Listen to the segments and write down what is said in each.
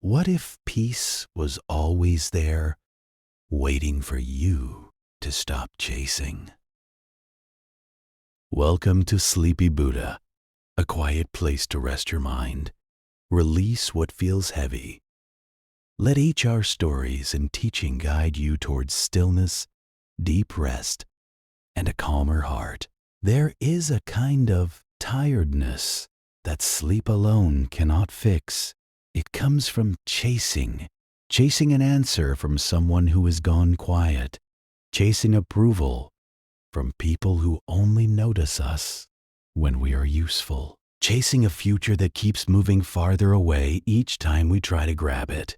What if peace was always there, waiting for you to stop chasing? Welcome to Sleepy Buddha, a quiet place to rest your mind, release what feels heavy. Let each our stories and teaching guide you towards stillness, deep rest, and a calmer heart. There is a kind of tiredness that sleep alone cannot fix. It comes from chasing an answer from someone who has gone quiet, chasing approval from people who only notice us when we are useful, chasing a future that keeps moving farther away each time we try to grab it,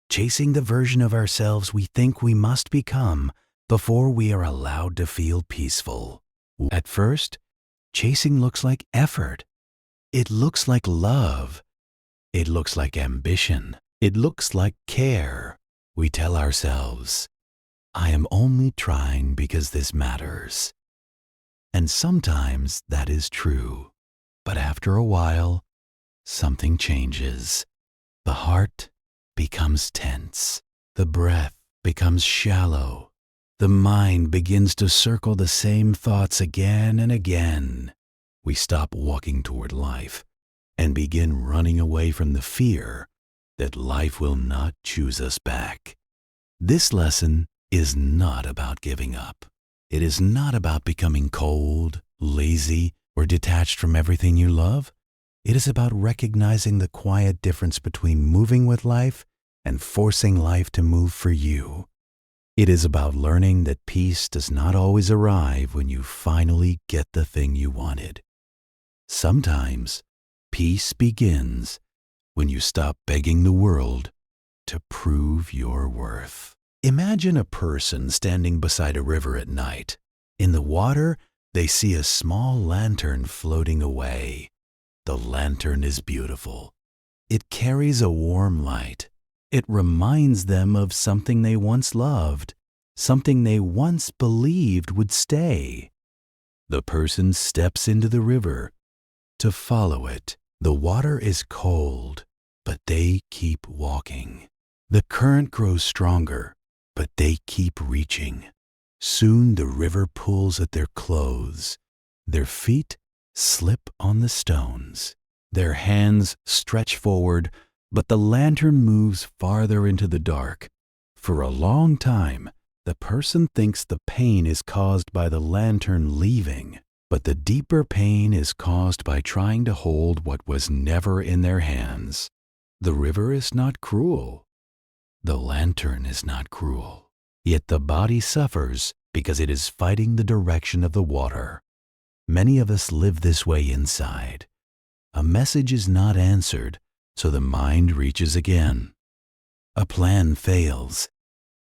chasing the version of ourselves we think we must become before we are allowed to feel peaceful. At first, chasing looks like effort. It looks like love. It looks like ambition. It looks like care. We tell ourselves, I am only trying because this matters. And sometimes that is true. But after a while, something changes. The heart becomes tense. The breath becomes shallow. The mind begins to circle the same thoughts again and again. We stop walking toward life and begin running away from the fear that life will not choose us back. This lesson is not about giving up. It is not about becoming cold, lazy, or detached from everything you love. It is about recognizing the quiet difference between moving with life and forcing life to move for you. It is about learning that peace does not always arrive when you finally get the thing you wanted. Sometimes, peace begins when you stop begging the world to prove your worth. Imagine a person standing beside a river at night. In the water, they see a small lantern floating away. The lantern is beautiful. It carries a warm light. It reminds them of something they once loved, something they once believed would stay. The person steps into the river to follow it. The water is cold, but they keep walking. The current grows stronger, but they keep reaching. Soon the river pulls at their clothes. Their feet slip on the stones. Their hands stretch forward, but the lantern moves farther into the dark. For a long time, the person thinks the pain is caused by the lantern leaving. But the deeper pain is caused by trying to hold what was never in their hands. The river is not cruel. The lantern is not cruel. Yet the body suffers because it is fighting the direction of the water. Many of us live this way inside. A message is not answered, so the mind reaches again. A plan fails,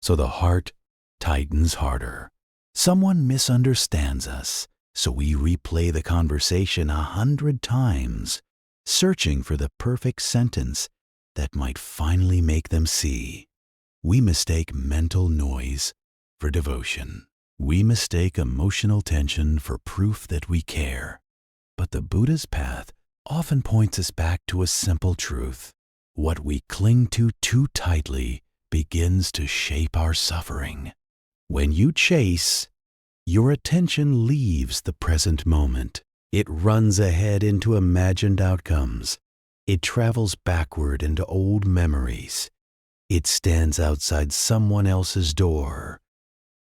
so the heart tightens harder. Someone misunderstands us, so we replay the conversation 100 times, searching for the perfect sentence that might finally make them see. We mistake mental noise for devotion. We mistake emotional tension for proof that we care. But the Buddha's path often points us back to a simple truth. What we cling to too tightly begins to shape our suffering. When you chase, your attention leaves the present moment. It runs ahead into imagined outcomes. It travels backward into old memories. It stands outside someone else's door,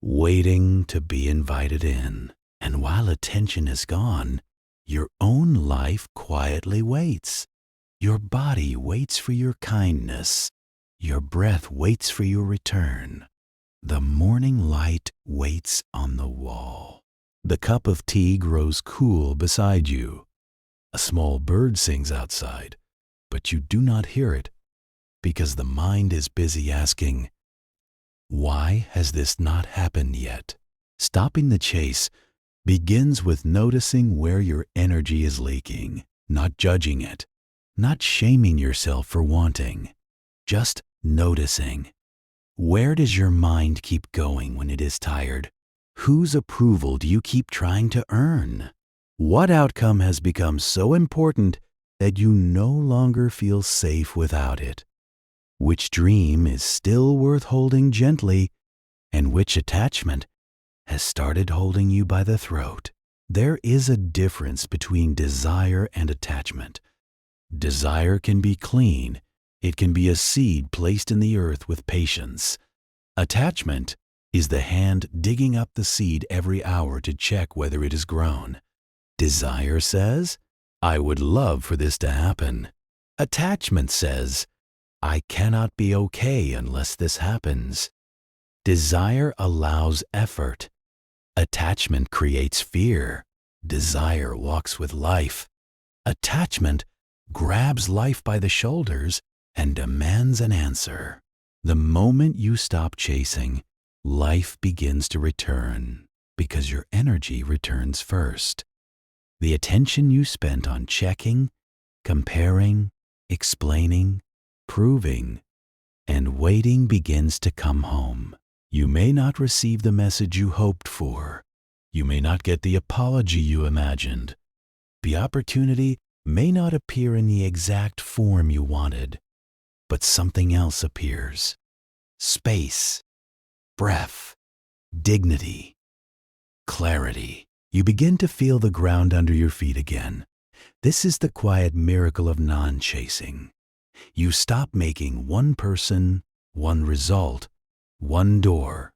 waiting to be invited in. And while attention is gone, your own life quietly waits. Your body waits for your kindness. Your breath waits for your return. The morning light waits on the wall. The cup of tea grows cool beside you. A small bird sings outside, but you do not hear it because the mind is busy asking, why has this not happened yet? Stopping the chase begins with noticing where your energy is leaking, not judging it, not shaming yourself for wanting, just noticing. Where does your mind keep going when it is tired? Whose approval do you keep trying to earn? What outcome has become so important that you no longer feel safe without it? which dream is still worth holding gently, and which attachment has started holding you by the throat. There is a difference between desire and attachment. Desire can be clean. It can be a seed placed in the earth with patience. Attachment is the hand digging up the seed every hour to check whether it has grown. Desire says, I would love for this to happen. Attachment says, I cannot be okay unless this happens. Desire allows effort. Attachment creates fear. Desire walks with life. Attachment grabs life by the shoulders and demands an answer. The moment you stop chasing, life begins to return because your energy returns first. The attention you spent on checking, comparing, explaining, proving, and waiting begins to come home. You may not receive the message you hoped for. You may not get the apology you imagined. The opportunity may not appear in the exact form you wanted, but something else appears. Space, breath, dignity, clarity. You begin to feel the ground under your feet again. This is the quiet miracle of non-chasing. You stop making one person, one result, one door,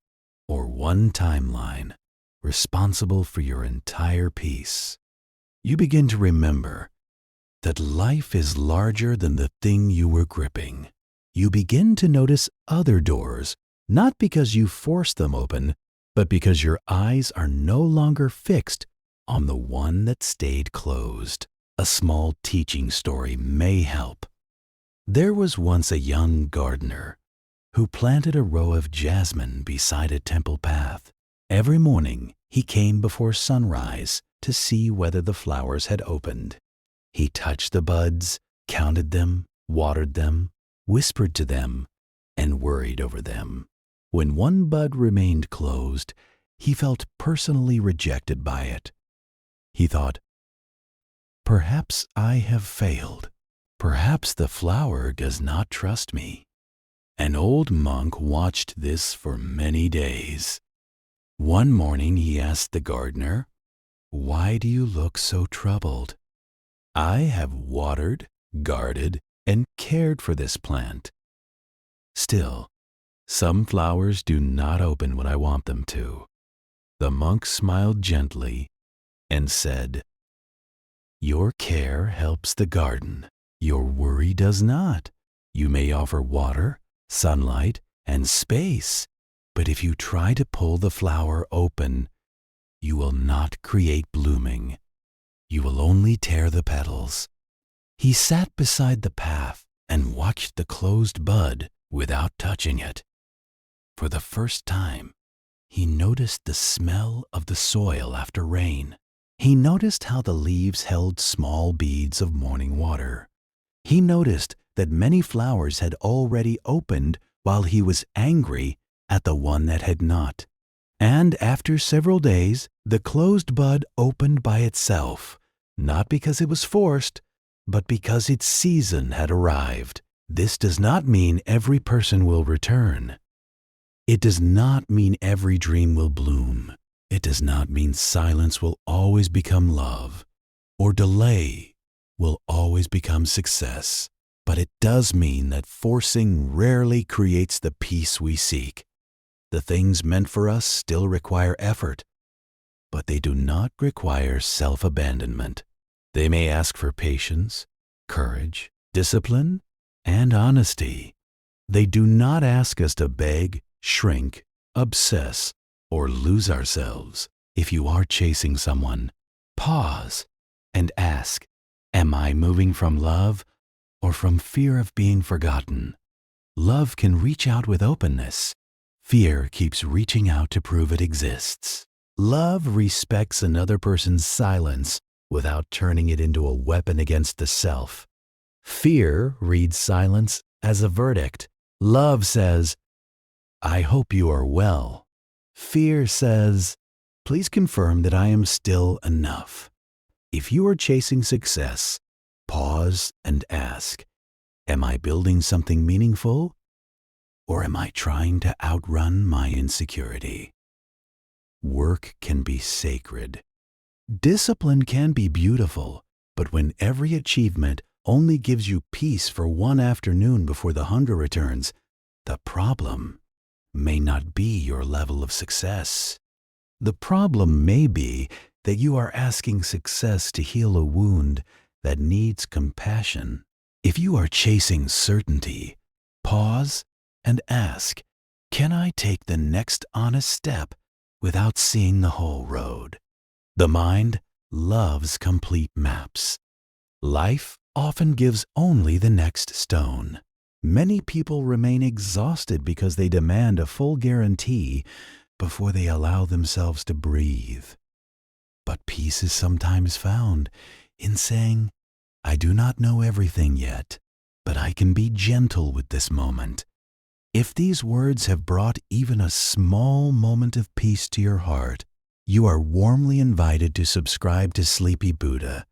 or one timeline responsible for your entire peace. You begin to remember that life is larger than the thing you were gripping. You begin to notice other doors, not because you forced them open, but because your eyes are no longer fixed on the one that stayed closed. A small teaching story may help. There was once a young gardener who planted a row of jasmine beside a temple path. Every morning he came before sunrise to see whether the flowers had opened. He touched the buds, counted them, watered them, whispered to them, and worried over them. When one bud remained closed, he felt personally rejected by it. He thought, perhaps I have failed. Perhaps the flower does not trust me. An old monk watched this for many days. One morning he asked the gardener, "Why do you look so troubled?" "I have watered, guarded, and cared for this plant. Still, some flowers do not open when I want them to." The monk smiled gently and said, "Your care helps the garden. Your worry does not. You may offer water, sunlight, and space, but if you try to pull the flower open, you will not create blooming. You will only tear the petals." He sat beside the path and watched the closed bud without touching it. For the first time, he noticed the smell of the soil after rain. He noticed how the leaves held small beads of morning water. He noticed that many flowers had already opened while he was angry at the one that had not. And after several days, the closed bud opened by itself, not because it was forced, but because its season had arrived. This does not mean every person will return. It does not mean every dream will bloom. It does not mean silence will always become love, or delay will always become success. But it does mean that forcing rarely creates the peace we seek. The things meant for us still require effort, but they do not require self-abandonment. They may ask for patience, courage, discipline, and honesty. They do not ask us to beg, shrink, obsess, or lose ourselves. If you are chasing someone, pause and ask, am I moving from love or from fear of being forgotten? Love can reach out with openness. Fear keeps reaching out to prove it exists. Love respects another person's silence without turning it into a weapon against the self. Fear reads silence as a verdict. Love says, "I hope you are well." Fear says, "Please confirm that I am still enough." If you are chasing success, pause and ask, Am I building something meaningful? Or am I trying to outrun my insecurity? Work can be sacred. Discipline can be beautiful, but when every achievement only gives you peace for one afternoon before the hunger returns, the problem may not be your level of success. The problem may be that you are asking success to heal a wound that needs compassion. If you are chasing certainty, pause and ask, can I take the next honest step without seeing the whole road? The mind loves complete maps. Life often gives only the next stone. Many people remain exhausted because they demand a full guarantee before they allow themselves to breathe. But peace is sometimes found in saying, I do not know everything yet, but I can be gentle with this moment. If these words have brought even a small moment of peace to your heart, you are warmly invited to subscribe to Sleepy Buddha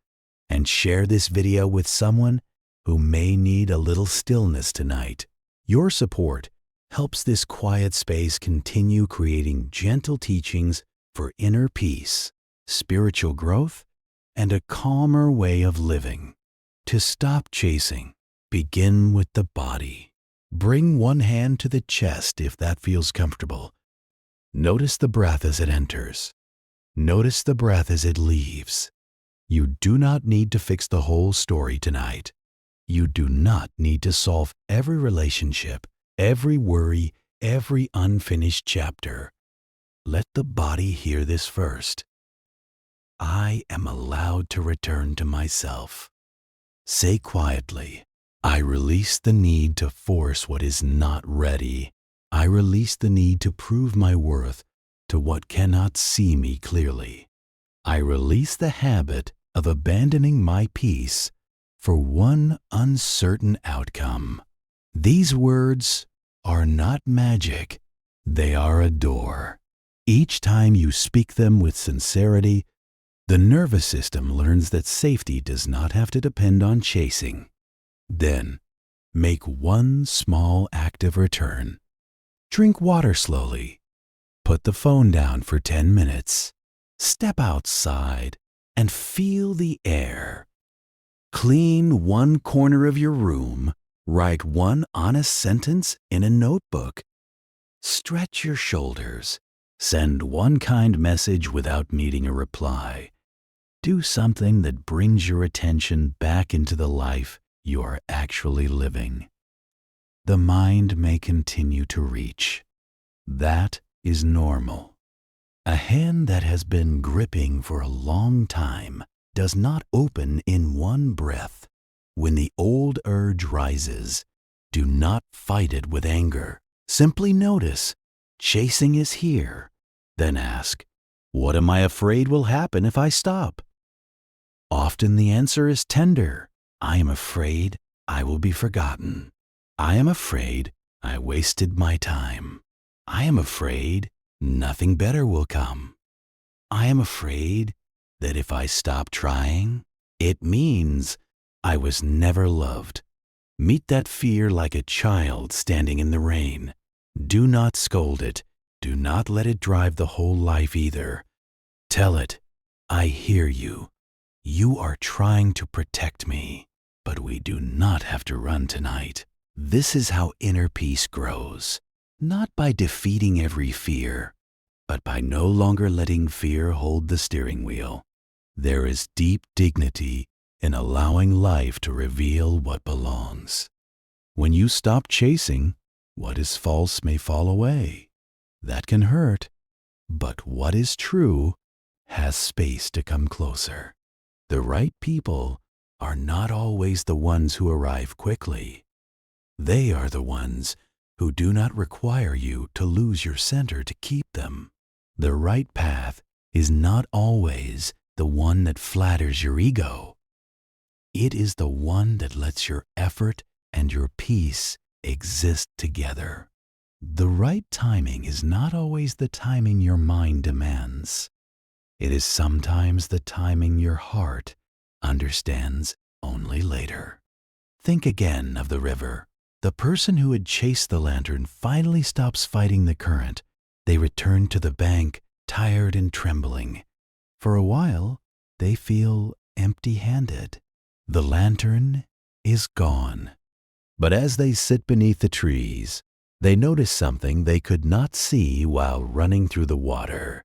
and share this video with someone who may need a little stillness tonight. Your support helps this quiet space continue creating gentle teachings for inner peace, spiritual growth, and a calmer way of living. To stop chasing, begin with the body. Bring one hand to the chest if that feels comfortable. Notice the breath as it enters. Notice the breath as it leaves. You do not need to fix the whole story tonight. You do not need to solve every relationship, every worry, every unfinished chapter. Let the body hear this first. I am allowed to return to myself. Say quietly, I release the need to force what is not ready. I release the need to prove my worth to what cannot see me clearly. I release the habit of abandoning my peace for one uncertain outcome. These words are not magic. They are a door. Each time you speak them with sincerity, the nervous system learns that safety does not have to depend on chasing. Then, make one small act of return. Drink water slowly. Put the phone down for 10 minutes. Step outside and feel the air. Clean one corner of your room. Write one honest sentence in a notebook. Stretch your shoulders. Send one kind message without needing a reply. Do something that brings your attention back into the life you are actually living. The mind may continue to reach. That is normal. A hand that has been gripping for a long time does not open in one breath. When the old urge rises, do not fight it with anger. Simply notice, chasing is here. Then ask, what am I afraid will happen if I stop? Often the answer is tender. I am afraid I will be forgotten. I am afraid I wasted my time. I am afraid nothing better will come. I am afraid that if I stop trying, it means I was never loved. Meet that fear like a child standing in the rain. Do not scold it. Do not let it drive the whole life either. Tell it, I hear you. You are trying to protect me, but we do not have to run tonight. This is how inner peace grows, not by defeating every fear, but by no longer letting fear hold the steering wheel. There is deep dignity in allowing life to reveal what belongs. When you stop chasing, what is false may fall away. That can hurt, but what is true has space to come closer. The right people are not always the ones who arrive quickly. They are the ones who do not require you to lose your center to keep them. The right path is not always the one that flatters your ego. It is the one that lets your effort and your peace exist together. The right timing is not always the timing your mind demands. It is sometimes the timing your heart understands only later. Think again of the river. The person who had chased the lantern finally stops fighting the current. They return to the bank, tired and trembling. For a while, they feel empty-handed. The lantern is gone. But as they sit beneath the trees, they notice something they could not see while running through the water.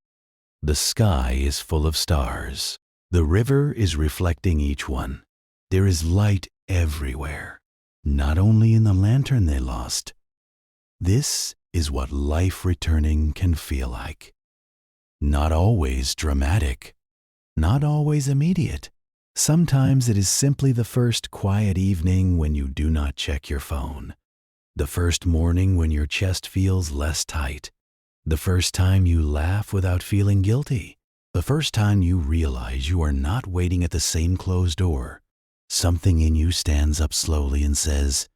The sky is full of stars. The river is reflecting each one. There is light everywhere, not only in the lantern they lost. This is what life returning can feel like. Not always dramatic, not always immediate. Sometimes it is simply the first quiet evening when you do not check your phone. The first morning when your chest feels less tight. The first time you laugh without feeling guilty. The first time you realize you are not waiting at the same closed door. Something in you stands up slowly and says,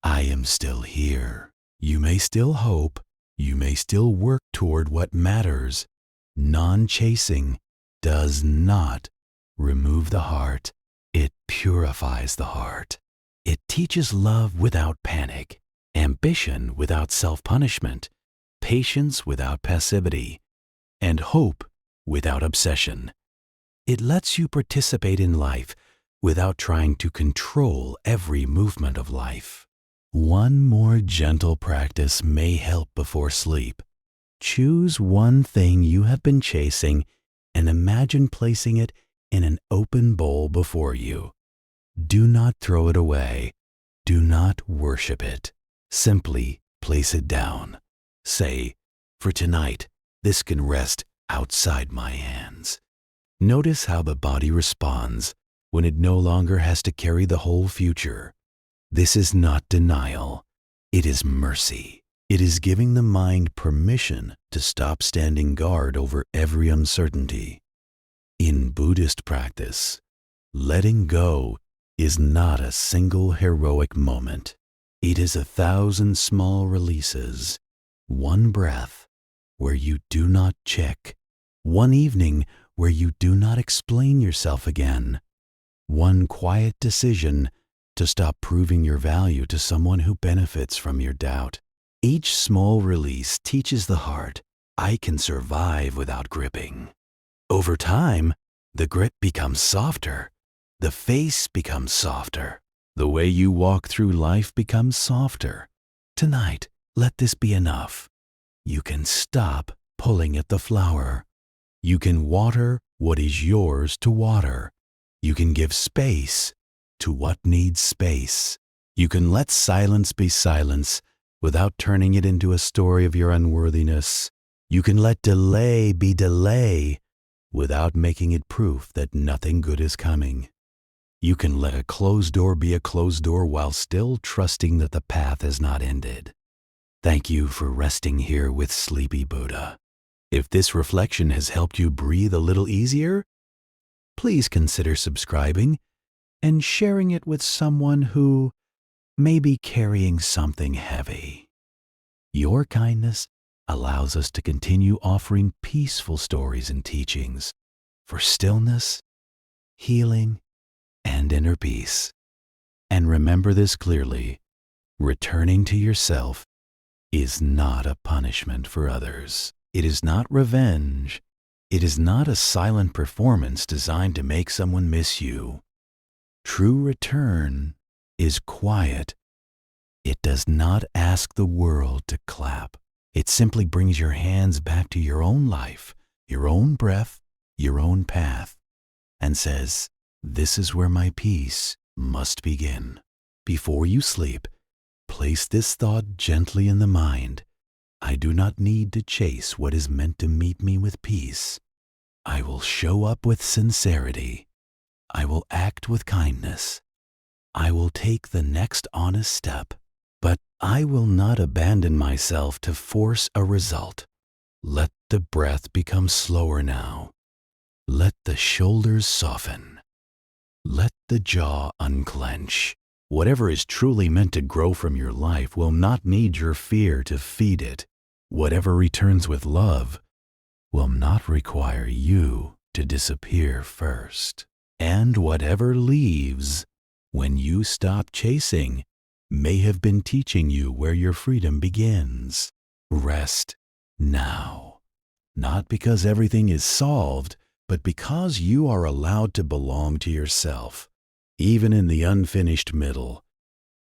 I am still here. You may still hope. You may still work toward what matters. Non-chasing does not remove the heart. It purifies the heart. It teaches love without panic, ambition without self-punishment, patience without passivity, and hope without obsession. It lets you participate in life without trying to control every movement of life. One more gentle practice may help before sleep. Choose one thing you have been chasing and imagine placing it in an open bowl before you. Do not throw it away. Do not worship it. Simply place it down. Say, for tonight, this can rest outside my hands. Notice how the body responds when it no longer has to carry the whole future. This is not denial. It is mercy. It is giving the mind permission to stop standing guard over every uncertainty. In Buddhist practice, letting go is not a single heroic moment. It is 1,000 small releases. One breath where you do not check. One evening where you do not explain yourself again. One quiet decision to stop proving your value to someone who benefits from your doubt. Each small release teaches the heart, I can survive without gripping. Over time, the grip becomes softer. The face becomes softer. The way you walk through life becomes softer. Tonight, let this be enough. You can stop pulling at the flower. You can water what is yours to water. You can give space to what needs space. You can let silence be silence without turning it into a story of your unworthiness. You can let delay be delay without making it proof that nothing good is coming. You can let a closed door be a closed door while still trusting that the path has not ended. Thank you for resting here with Sleepy Buddha. If this reflection has helped you breathe a little easier, please consider subscribing and sharing it with someone who may be carrying something heavy. Your kindness allows us to continue offering peaceful stories and teachings for stillness, healing, and inner peace. And remember this clearly, returning to yourself is not a punishment for others. It is not revenge. It is not a silent performance designed to make someone miss you. True return is quiet. It does not ask the world to clap. It simply brings your hands back to your own life, your own breath, your own path, and says, this is where my peace must begin. Before you sleep, place this thought gently in the mind. I do not need to chase what is meant to meet me with peace. I will show up with sincerity. I will act with kindness. I will take the next honest step. But I will not abandon myself to force a result. Let the breath become slower now. Let the shoulders soften. Let the jaw unclench. Whatever is truly meant to grow from your life will not need your fear to feed it. Whatever returns with love will not require you to disappear first. And whatever leaves when you stop chasing, may have been teaching you where your freedom begins. Rest now, not because everything is solved, but because you are allowed to belong to yourself. Even in the unfinished middle,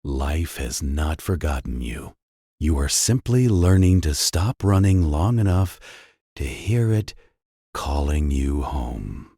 life has not forgotten you. You are simply learning to stop running long enough to hear it calling you home.